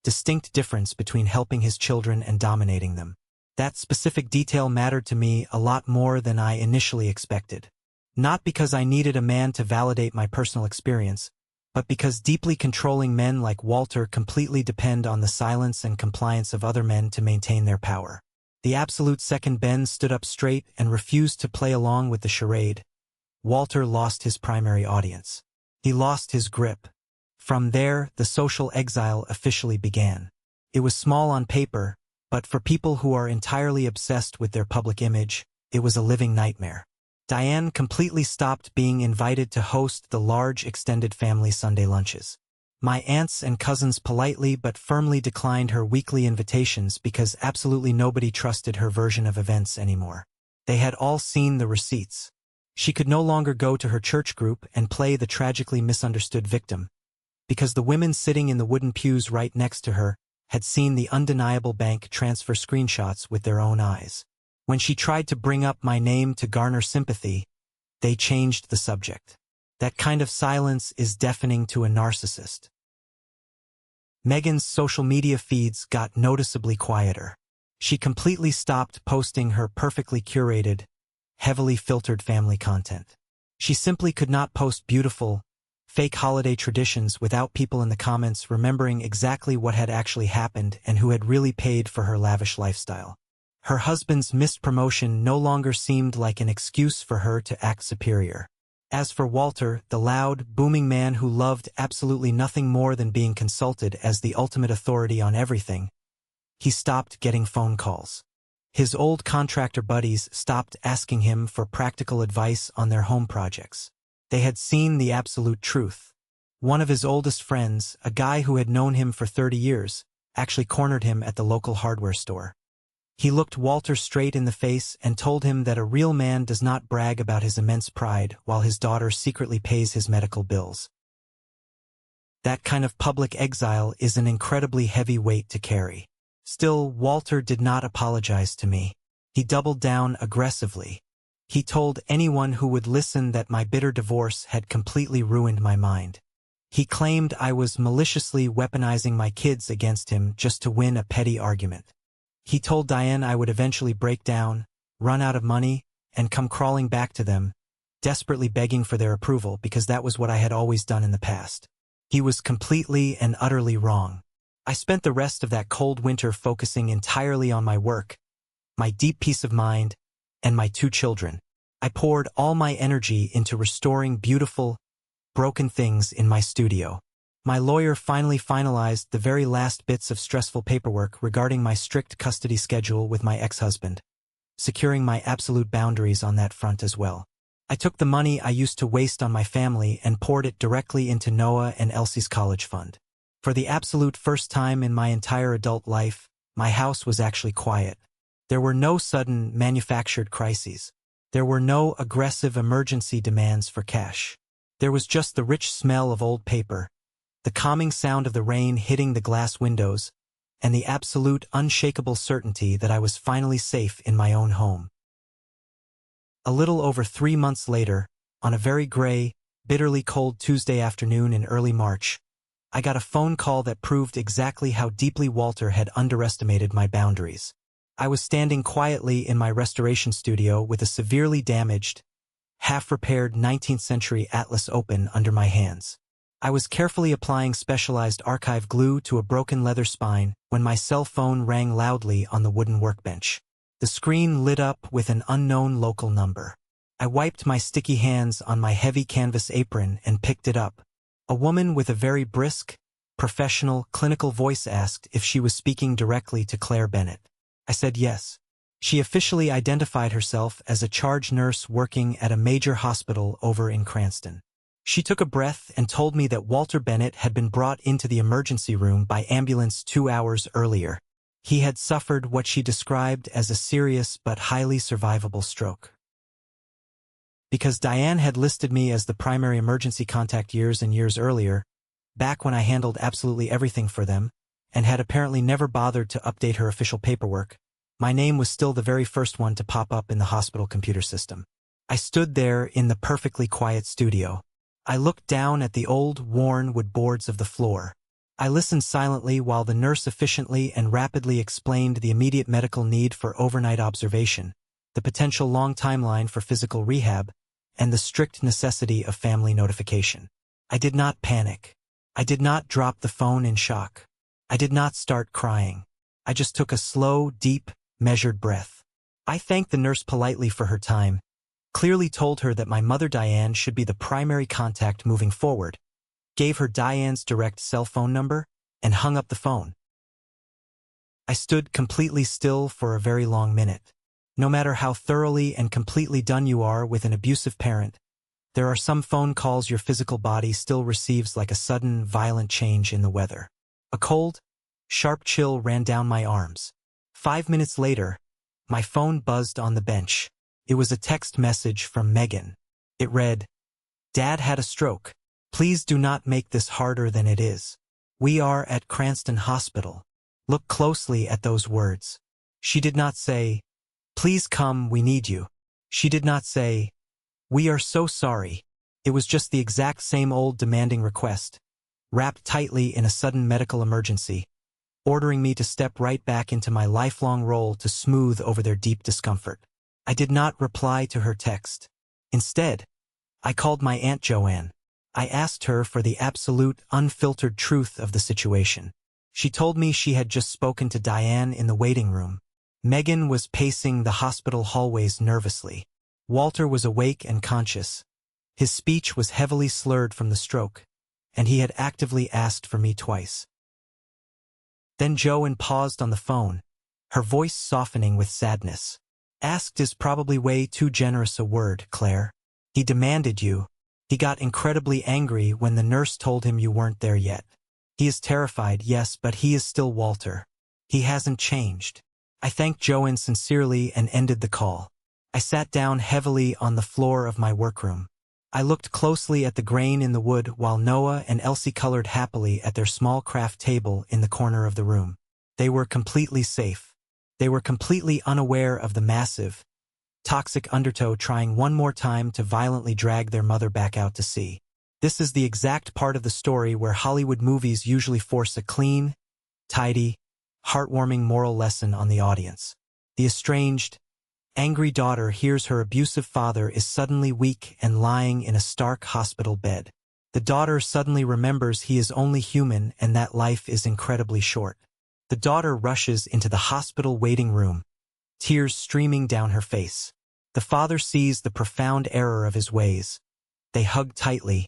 distinct difference between helping his children and dominating them. That specific detail mattered to me a lot more than I initially expected. Not because I needed a man to validate my personal experience, but because deeply controlling men like Walter completely depend on the silence and compliance of other men to maintain their power. The absolute second Ben stood up straight and refused to play along with the charade, Walter lost his primary audience. He lost his grip. From there, the social exile officially began. It was small on paper, but for people who are entirely obsessed with their public image, it was a living nightmare. Diane completely stopped being invited to host the large extended family Sunday lunches. My aunts and cousins politely but firmly declined her weekly invitations because absolutely nobody trusted her version of events anymore. They had all seen the receipts. She could no longer go to her church group and play the tragically misunderstood victim, because the women sitting in the wooden pews right next to her had seen the undeniable bank transfer screenshots with their own eyes. When she tried to bring up my name to garner sympathy, they changed the subject. That kind of silence is deafening to a narcissist. Megan's social media feeds got noticeably quieter. She completely stopped posting her perfectly curated, heavily filtered family content. She simply could not post beautiful, fake holiday traditions without people in the comments remembering exactly what had actually happened and who had really paid for her lavish lifestyle. Her husband's missed promotion no longer seemed like an excuse for her to act superior. As for Walter, the loud, booming man who loved absolutely nothing more than being consulted as the ultimate authority on everything, he stopped getting phone calls. His old contractor buddies stopped asking him for practical advice on their home projects. They had seen the absolute truth. One of his oldest friends, a guy who had known him for 30 years, actually cornered him at the local hardware store. He looked Walter straight in the face and told him that a real man does not brag about his immense pride while his daughter secretly pays his medical bills. That kind of public exile is an incredibly heavy weight to carry. Still, Walter did not apologize to me. He doubled down aggressively. He told anyone who would listen that my bitter divorce had completely ruined my mind. He claimed I was maliciously weaponizing my kids against him just to win a petty argument. He told Diane I would eventually break down, run out of money, and come crawling back to them, desperately begging for their approval because that was what I had always done in the past. He was completely and utterly wrong. I spent the rest of that cold winter focusing entirely on my work, my deep peace of mind, and my 2 children. I poured all my energy into restoring beautiful, broken things in my studio. My lawyer finally finalized the very last bits of stressful paperwork regarding my strict custody schedule with my ex-husband, securing my absolute boundaries on that front as well. I took the money I used to waste on my family and poured it directly into Noah and Elsie's college fund. For the absolute first time in my entire adult life, my house was actually quiet. There were no sudden, manufactured crises. There were no aggressive emergency demands for cash. There was just the rich smell of old paper, the calming sound of the rain hitting the glass windows, and the absolute unshakable certainty that I was finally safe in my own home. A little over 3 months later, on a very gray, bitterly cold Tuesday afternoon in early March, I got a phone call that proved exactly how deeply Walter had underestimated my boundaries. I was standing quietly in my restoration studio with a severely damaged, half-repaired 19th century Atlas open under my hands. I was carefully applying specialized archive glue to a broken leather spine when my cell phone rang loudly on the wooden workbench. The screen lit up with an unknown local number. I wiped my sticky hands on my heavy canvas apron and picked it up. A woman with a very brisk, professional, clinical voice asked if she was speaking directly to Claire Bennett. I said yes. She officially identified herself as a charge nurse working at a major hospital over in Cranston. She took a breath and told me that Walter Bennett had been brought into the emergency room by ambulance 2 hours earlier. He had suffered what she described as a serious but highly survivable stroke. Because Diane had listed me as the primary emergency contact years and years earlier, back when I handled absolutely everything for them, and had apparently never bothered to update her official paperwork, my name was still the very first one to pop up in the hospital computer system. I stood there in the perfectly quiet studio. I looked down at the old, worn wood boards of the floor. I listened silently while the nurse efficiently and rapidly explained the immediate medical need for overnight observation, the potential long timeline for physical rehab, and the strict necessity of family notification. I did not panic. I did not drop the phone in shock. I did not start crying. I just took a slow, deep, measured breath. I thanked the nurse politely for her time, clearly told her that my mother Diane should be the primary contact moving forward, gave her Diane's direct cell phone number, and hung up the phone. I stood completely still for a very long minute. No matter how thoroughly and completely done you are with an abusive parent, there are some phone calls your physical body still receives like a sudden, violent change in the weather. A cold, sharp chill ran down my arms. 5 minutes later, my phone buzzed on the bench. It was a text message from Megan. It read, "Dad had a stroke. Please do not make this harder than it is. We are at Cranston Hospital. Look closely at those words. She did not say, "Please come, we need you." She did not say, "We are so sorry." It was just the exact same old demanding request, wrapped tightly in a sudden medical emergency, ordering me to step right back into my lifelong role to smooth over their deep discomfort. I did not reply to her text. Instead, I called my Aunt Joanne. I asked her for the absolute, unfiltered truth of the situation. She told me she had just spoken to Diane in the waiting room. Megan was pacing the hospital hallways nervously. Walter was awake and conscious. His speech was heavily slurred from the stroke, and he had actively asked for me twice. Then Joanne paused on the phone, her voice softening with sadness. "Asked is probably way too generous a word, Claire. He demanded you. He got incredibly angry when the nurse told him you weren't there yet. He is terrified, yes, but he is still Walter. He hasn't changed." I thanked Joanne sincerely and ended the call. I sat down heavily on the floor of my workroom. I looked closely at the grain in the wood while Noah and Elsie colored happily at their small craft table in the corner of the room. They were completely safe. They were completely unaware of the massive, toxic undertow trying one more time to violently drag their mother back out to sea. This is the exact part of the story where Hollywood movies usually force a clean, tidy, heartwarming moral lesson on the audience. The estranged, angry daughter hears her abusive father is suddenly weak and lying in a stark hospital bed. The daughter suddenly remembers he is only human and that life is incredibly short. The daughter rushes into the hospital waiting room, tears streaming down her face. The father sees the profound error of his ways. They hug tightly,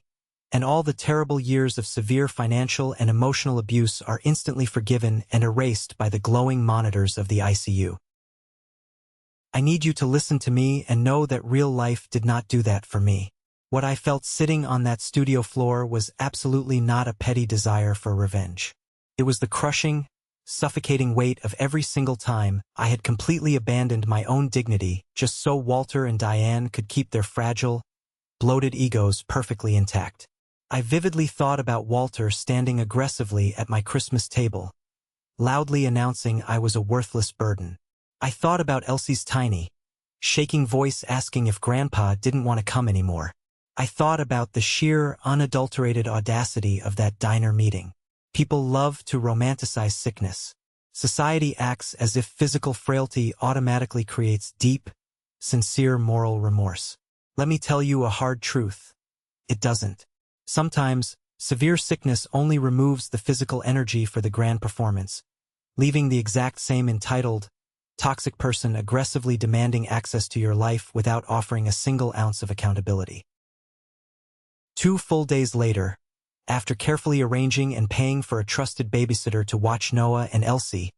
and all the terrible years of severe financial and emotional abuse are instantly forgiven and erased by the glowing monitors of the ICU. I need you to listen to me and know that real life did not do that for me. What I felt sitting on that studio floor was absolutely not a petty desire for revenge. It was the crushing, suffocating weight of every single time I had completely abandoned my own dignity just so Walter and Diane could keep their fragile, bloated egos perfectly intact. I vividly thought about Walter standing aggressively at my Christmas table, loudly announcing I was a worthless burden. I thought about Elsie's tiny, shaking voice asking if Grandpa didn't want to come anymore. I thought about the sheer, unadulterated audacity of that diner meeting. People love to romanticize sickness. Society acts as if physical frailty automatically creates deep, sincere moral remorse. Let me tell you a hard truth. It doesn't. Sometimes, severe sickness only removes the physical energy for the grand performance, leaving the exact same entitled, toxic person aggressively demanding access to your life without offering a single ounce of accountability. 2 full days later, after carefully arranging and paying for a trusted babysitter to watch Noah and Elsie,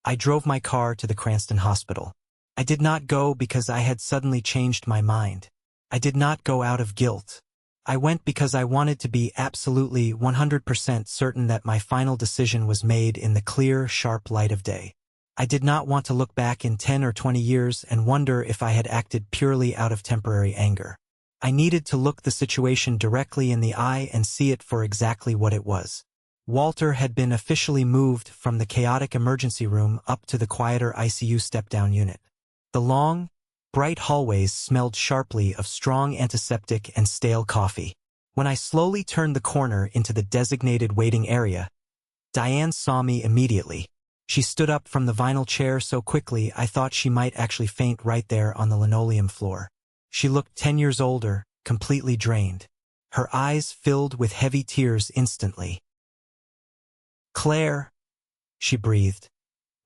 I drove my car to the Cranston Hospital. I did not go because I had suddenly changed my mind. I did not go out of guilt. I went because I wanted to be absolutely 100% certain that my final decision was made in the clear, sharp light of day. I did not want to look back in 10 or 20 years and wonder if I had acted purely out of temporary anger. I needed to look the situation directly in the eye and see it for exactly what it was. Walter had been officially moved from the chaotic emergency room up to the quieter ICU step-down unit. The long, bright hallways smelled sharply of strong antiseptic and stale coffee. When I slowly turned the corner into the designated waiting area, Diane saw me immediately. She stood up from the vinyl chair so quickly I thought she might actually faint right there on the linoleum floor. She looked 10 years older, completely drained. Her eyes filled with heavy tears instantly. "Claire," she breathed,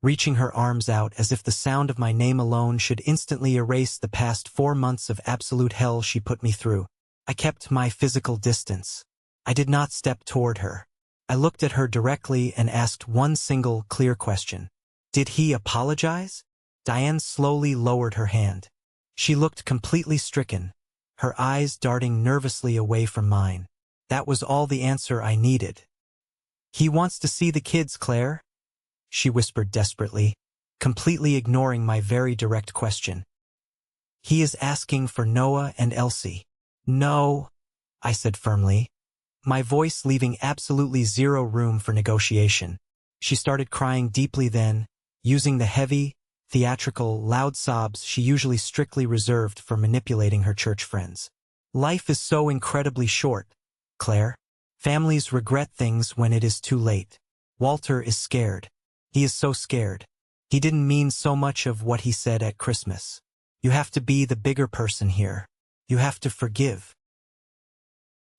reaching her arms out as if the sound of my name alone should instantly erase the past 4 months of absolute hell she put me through. I kept my physical distance. I did not step toward her. I looked at her directly and asked one single, clear question. "Did he apologize?" Diane slowly lowered her hand. She looked completely stricken, her eyes darting nervously away from mine. That was all the answer I needed. "He wants to see the kids, Claire," she whispered desperately, completely ignoring my very direct question. "He is asking for Noah and Elsie." "No," I said firmly, my voice leaving absolutely zero room for negotiation. She started crying deeply then, using the heavy, theatrical, loud sobs she usually strictly reserved for manipulating her church friends. Life is so incredibly short, Claire. Families regret things when it is too late. Walter is scared. He is so scared. He didn't mean so much of what he said at Christmas. You have to be the bigger person here. You have to forgive.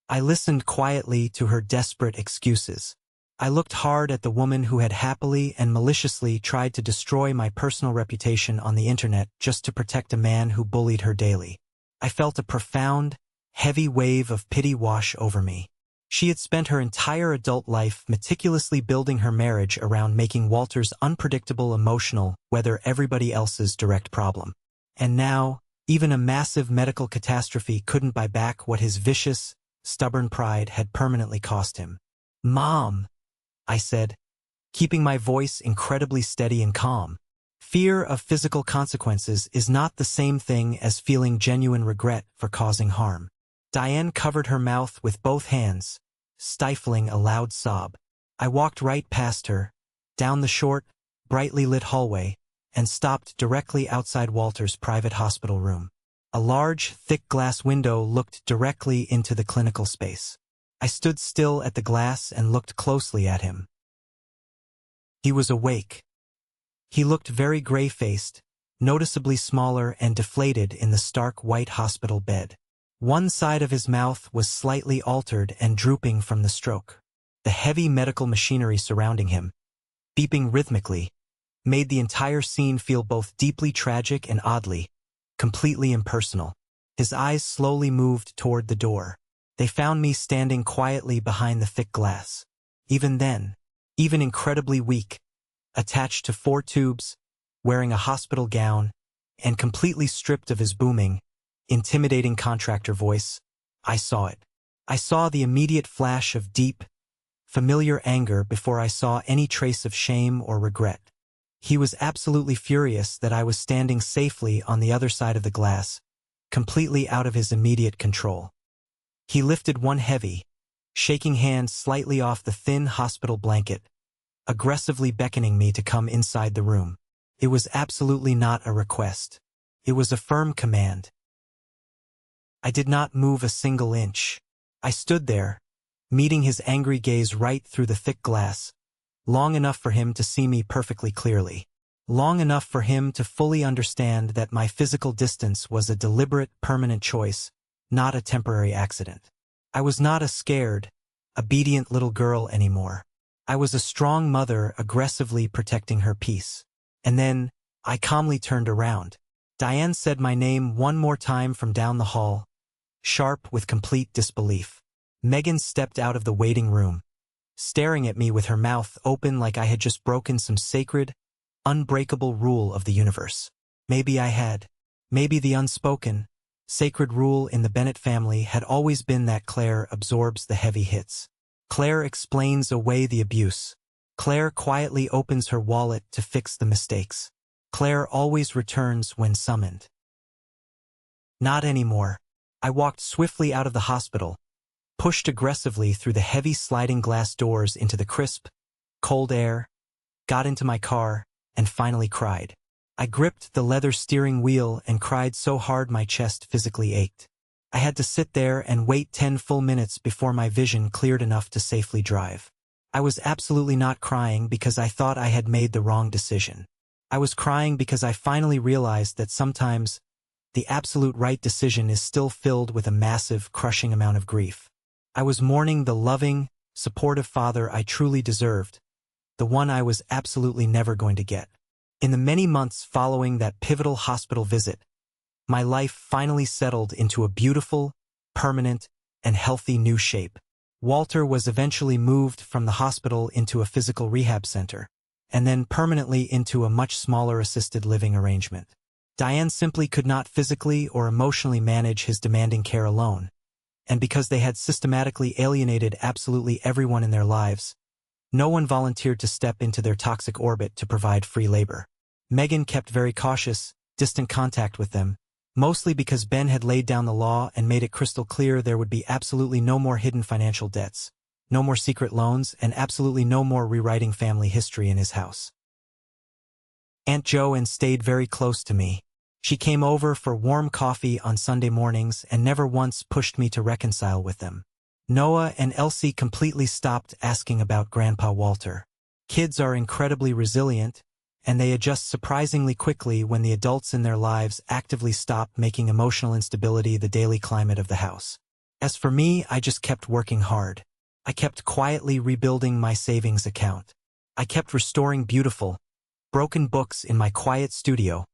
I listened quietly to her desperate excuses. I looked hard at the woman who had happily and maliciously tried to destroy my personal reputation on the internet just to protect a man who bullied her daily. I felt a profound, heavy wave of pity wash over me. She had spent her entire adult life meticulously building her marriage around making Walter's unpredictable emotional, whether everybody else's direct problem. And now, even a massive medical catastrophe couldn't buy back what his vicious, stubborn pride had permanently cost him. "Mom," I said, keeping my voice incredibly steady and calm. Fear of physical consequences is not the same thing as feeling genuine regret for causing harm. Diane covered her mouth with both hands, stifling a loud sob. I walked right past her, down the short, brightly lit hallway, and stopped directly outside Walter's private hospital room. A large, thick glass window looked directly into the clinical space. I stood still at the glass and looked closely at him. He was awake. He looked very gray-faced, noticeably smaller and deflated in the stark white hospital bed. One side of his mouth was slightly altered and drooping from the stroke. The heavy medical machinery surrounding him, beeping rhythmically, made the entire scene feel both deeply tragic and oddly, completely impersonal. His eyes slowly moved toward the door. They found me standing quietly behind the thick glass. Even then, even incredibly weak, attached to 4 tubes, wearing a hospital gown, and completely stripped of his booming, intimidating contractor voice, I saw it. I saw the immediate flash of deep, familiar anger before I saw any trace of shame or regret. He was absolutely furious that I was standing safely on the other side of the glass, completely out of his immediate control. He lifted one heavy, shaking hand slightly off the thin hospital blanket, aggressively beckoning me to come inside the room. It was absolutely not a request. It was a firm command. I did not move a single inch. I stood there, meeting his angry gaze right through the thick glass, long enough for him to see me perfectly clearly. Long enough for him to fully understand that my physical distance was a deliberate, permanent choice, not a temporary accident. I was not a scared, obedient little girl anymore. I was a strong mother aggressively protecting her peace. And then, I calmly turned around. Diane said my name one more time from down the hall, sharp with complete disbelief. Megan stepped out of the waiting room, staring at me with her mouth open like I had just broken some sacred, unbreakable rule of the universe. Maybe I had. Maybe the unspoken, sacred rule in the Bennett family had always been that Claire absorbs the heavy hits. Claire explains away the abuse. Claire quietly opens her wallet to fix the mistakes. Claire always returns when summoned. Not anymore. I walked swiftly out of the hospital, pushed aggressively through the heavy sliding glass doors into the crisp, cold air, got into my car, and finally cried. I gripped the leather steering wheel and cried so hard my chest physically ached. I had to sit there and wait 10 full minutes before my vision cleared enough to safely drive. I was absolutely not crying because I thought I had made the wrong decision. I was crying because I finally realized that sometimes the absolute right decision is still filled with a massive, crushing amount of grief. I was mourning the loving, supportive father I truly deserved, the one I was absolutely never going to get. In the many months following that pivotal hospital visit, my life finally settled into a beautiful, permanent, and healthy new shape. Walter was eventually moved from the hospital into a physical rehab center, and then permanently into a much smaller assisted living arrangement. Diane simply could not physically or emotionally manage his demanding care alone, and because they had systematically alienated absolutely everyone in their lives, no one volunteered to step into their toxic orbit to provide free labor. Megan kept very cautious, distant contact with them, mostly because Ben had laid down the law and made it crystal clear there would be absolutely no more hidden financial debts, no more secret loans, and absolutely no more rewriting family history in his house. Aunt Joanne stayed very close to me. She came over for warm coffee on Sunday mornings and never once pushed me to reconcile with them. Noah and Elsie completely stopped asking about Grandpa Walter. Kids are incredibly resilient, and they adjust surprisingly quickly when the adults in their lives actively stop making emotional instability the daily climate of the house. As for me, I just kept working hard. I kept quietly rebuilding my savings account. I kept restoring beautiful, broken books in my quiet studio,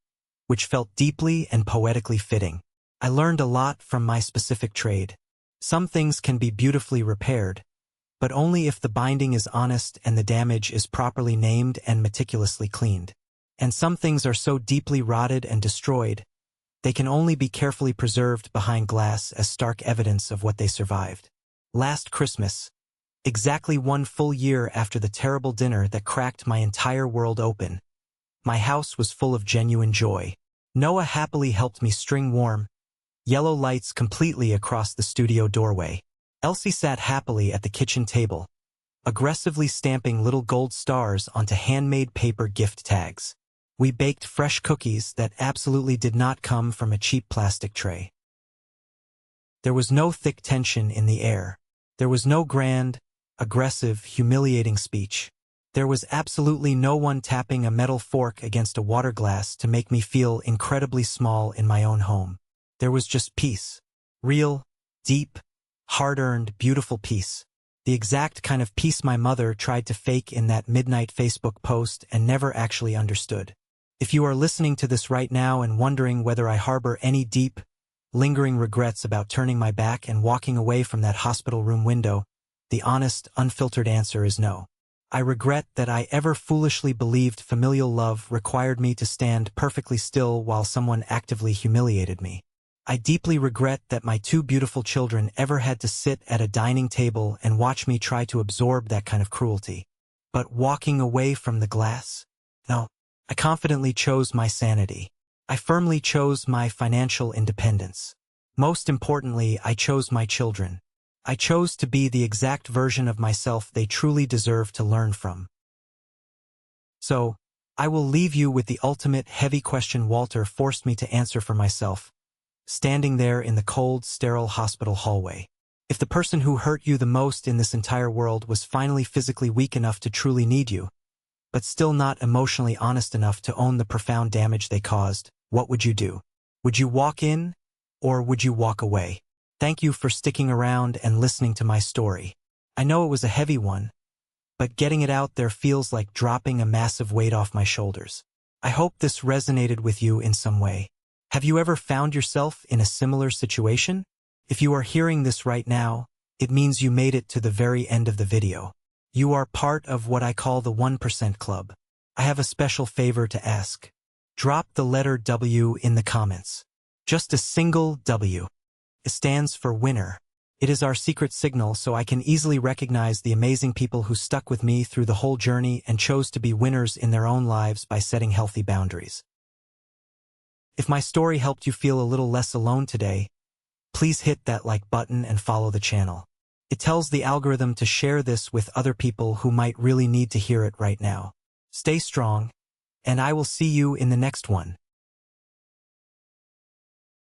which felt deeply and poetically fitting. I learned a lot from my specific trade. Some things can be beautifully repaired, but only if the binding is honest and the damage is properly named and meticulously cleaned. And some things are so deeply rotted and destroyed, they can only be carefully preserved behind glass as stark evidence of what they survived. Last Christmas, exactly 1 full year after the terrible dinner that cracked my entire world open, my house was full of genuine joy. Noah happily helped me string warm, yellow lights completely across the studio doorway. Elsie sat happily at the kitchen table, aggressively stamping little gold stars onto handmade paper gift tags. We baked fresh cookies that absolutely did not come from a cheap plastic tray. There was no thick tension in the air. There was no grand, aggressive, humiliating speech. There was absolutely no one tapping a metal fork against a water glass to make me feel incredibly small in my own home. There was just peace. Real, deep, hard-earned, beautiful peace. The exact kind of peace my mother tried to fake in that midnight Facebook post and never actually understood. If you are listening to this right now and wondering whether I harbor any deep, lingering regrets about turning my back and walking away from that hospital room window, the honest, unfiltered answer is no. I regret that I ever foolishly believed familial love required me to stand perfectly still while someone actively humiliated me. I deeply regret that my 2 beautiful children ever had to sit at a dining table and watch me try to absorb that kind of cruelty. But walking away from the glass? No. I confidently chose my sanity. I firmly chose my financial independence. Most importantly, I chose my children. I chose to be the exact version of myself they truly deserve to learn from. So, I will leave you with the ultimate heavy question Walter forced me to answer for myself, standing there in the cold, sterile hospital hallway. If the person who hurt you the most in this entire world was finally physically weak enough to truly need you, but still not emotionally honest enough to own the profound damage they caused, what would you do? Would you walk in, or would you walk away? Thank you for sticking around and listening to my story. I know it was a heavy one, but getting it out there feels like dropping a massive weight off my shoulders. I hope this resonated with you in some way. Have you ever found yourself in a similar situation? If you are hearing this right now, it means you made it to the very end of the video. You are part of what I call the 1% Club. I have a special favor to ask. Drop the letter W in the comments. Just a single W. It stands for winner. It is our secret signal so I can easily recognize the amazing people who stuck with me through the whole journey and chose to be winners in their own lives by setting healthy boundaries. If my story helped you feel a little less alone today, please hit that like button and follow the channel. It tells the algorithm to share this with other people who might really need to hear it right now. Stay strong, and I will see you in the next one.